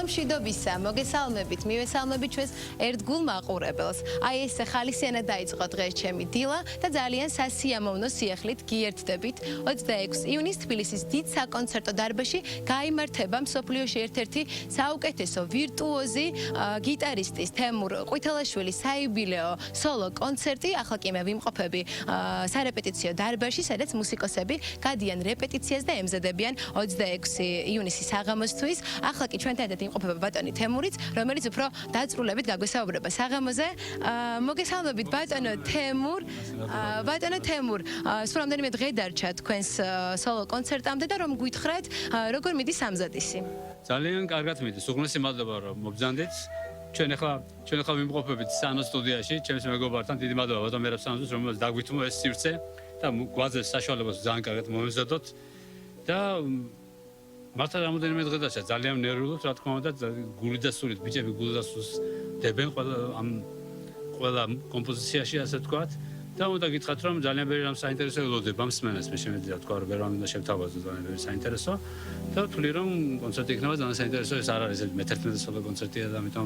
მშვიდობისა, მოგესალმებით, მივესალმებით ჩვენს ერთგულ მაყურებელს. აი ეს ხალისიანად დაიწყო დღეს ჩემი დილა და ძალიან სასიამოვნო სიახლით გიერთდებით. 26 ივნისს თბილისის დიდ საკონცერტო დარბაზში გაიმართება მსოფლიოში ერთ-ერთი საუკეთესო ვირტუოზი გიტარისტის თემურ ყვითელაშვილის საიუბილეო სოლო კონცერტი. ახლა კი მე ვიმყოფები სარეპეტიციო დარბაზში, სადაც მუსიკოსები გადიან რეპეტიციას და ემზადებიან 26 ივნისის საღამოსთვის. ახლა კი ჩვენთან ერთად იმყოფება ბატონი თემურიც, რომელიც უფრო დაწრულებით გაგვესაუბრება საღამოზე. მოგესალმებით ბატონო თემურ. ბატონო თემურ, სულ რამდენიმე დღე დარჩა თქვენს სოლო კონცერტამდე და რომ გვითხრათ, როგორ მიდის სამზადისი? ძალიან კარგად მიდის. უღრმესი მადლობა რომ მობრძანდით. ჩვენ ახლა ვიმყოფებით სანო სტუდიაში, ჩემს მეგობართან. დიდი მადლობა ბატონ მერაბსანოძეს, რომელიც დაგვითმო ეს სივრცე და გვაძლევს საშუალებას ძალიან კარგად მომეზადოთ და მართლა რამოდენიმე დღე დარჩა, ძალიან ნერვიულობ, რა თქმა უნდა, გული და სულით ბიჭები გულს და სულს დებენ ყველა კომპოზიციაში, ასე ვთქვათ. და უნდა გითხრათ, რომ ძალიან ბევრი რამ საინტერესო ელოდება მსმენელს, მე შემიძლია თქვა, რომ ვერ უნდა შევთავაზო ძალიან ბევრი საინტერესო და ვთვლი, რომ კონცერტი იქნება ძალიან საინტერესო. ეს არ არის მე-11 სოლო კონცერტია და ამიტომ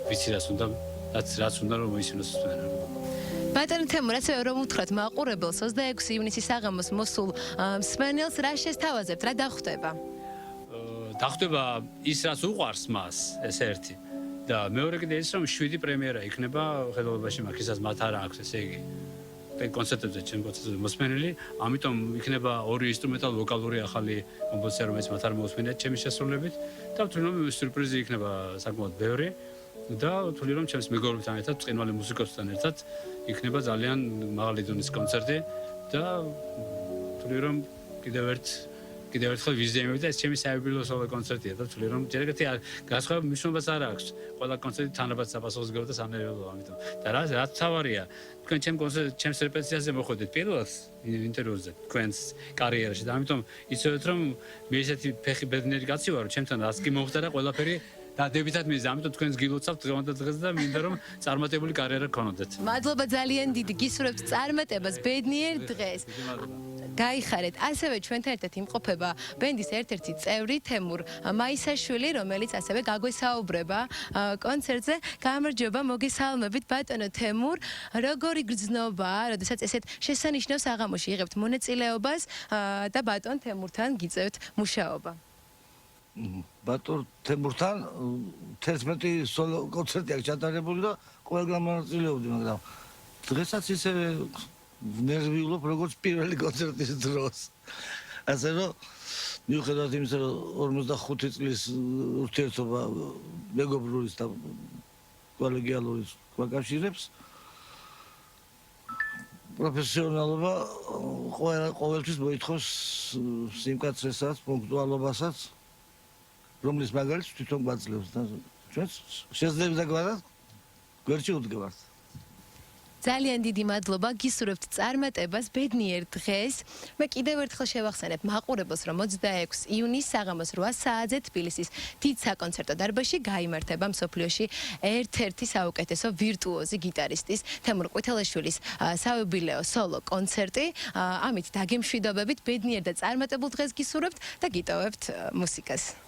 ვიცი რაც უნდა რომ მოისმინოს მსმენელს. ბატონო თემურ, ასევე რომ უთხრათ მაყურებელს 26 ივნისის საღამოს მოსულ მსმენელს რა შესთავაზებთ, რა დახვდება? დახვდება ის, რაც უყვარს მას, ეს ერთი. და მეორე კიდე ის, რომ 7 პრემიერა იქნება ხელოვნებაში მაგ ისაც მათ არ აქვს, ესე იგი. კონცერტებზე, ჩემ კონცერტებზე მოსმენელი, ამიტომ იქნება 2 ინსტრუმენტალ ვოკალური ახალი კომპოზიცია, რომელიც მათ არ მოусმინეთ ჩემი შესრულებით და ვთვლი, რომ სიურპრიზი იქნება საკმაოდ ბევრი და ვთვლი, რომ ჩემს მეგობრებთან ერთად, ბრწყინვალე მუსიკოსთან ერთად იქნება ძალიან მაღალი დონის კონცერტი და ვთვლი, რომ კიდევ ერთხელ ვიზიამები და ეს ჩემი საიუბილეო სოლო კონცერტია და ვთვლი, რომ ჯერ ერთი განსხვავება მნიშვნელობას არ აქვს. ყველა კონცერტი თანაბრად საპასუხისმგებლო და სამნელოა, ამიტომ. და რაც თავარია, თქვენ ჩემს რეპეტიციაზე მოხვედით პირველად ინტერვიუზე თქვენს კარიერაში და ამიტომ იცოდეთ, რომ მე ესეთი ფეხი ბედნიერი კაცი ვარ, რომ ჩემთან რაც კი მოხდა და ყველაფერი დადებითად მიზა, ამიტომ თქვენს გილოცავთ დღევანდელ დღეს და მინდა რომ წარმატებული კარიერა გქონოდეთ. მადლობა ძალიან დიდი, გისურვებთ წარმატებას ბედნიერ დღეს. გაიხარეთ. ასევე ჩვენთან ერთად იმყოფება ბენდის ერთ-ერთი წევრი თემურ მაისაშვილი, რომელიც ასევე გაგვესაუბრება კონცერტზე. გამარჯობა, მოგესალმებით ბატონო თემურ. როგორი გრძნობა, როდესაც ესეთ შესანიშნავ საღამოში იღებთ მონაწილეობას და ბატონ თემურთან გიწევთ მუშაობა? ბატონ თემურთან 11 სოლო კონცერტი აქვს ჩატარებული და ყველგან მონაწილეობდი, მაგრამ დღესაც ისე ნერვიულობ, როგორც პირველი კონცერტის დროს. ასე რომ მიუხედავად იმისა, რომ 45 წლის ურთიერთობა მეგობრულის და კოლეგიალურის გვაკავშირებს, პროფესიონალობა ყოველთვის მოითხოვს სიმკაცრესაც, პუნქტუალობასაც, რომლის მაგალითს თვითონ გვაძლევს და ჩვენს შეძლებს და გვერდში უდგებართ. ძალიან დიდი მადლობა, გისურვებთ წარმატებას ბედნიერ დღეს. მე კიდევ ერთხელ შევახსენებ მაყურებელს, რომ 26 ივნისს საღამოს 8 საათზე თბილისის დიდ საკონცერტო დარბაზში გაიმართება მსოფლიოში ერთ-ერთი საუკეთესო ვირტუოზი გიტარისტის თემურ ყვითელაშვილის საიუბილეო სოლო კონცერტი. ამით დაგემშვიდობებით, ბედნიერ და წარმატებულ დღეს გისურვებთ და გიტოვებთ მუსიკას.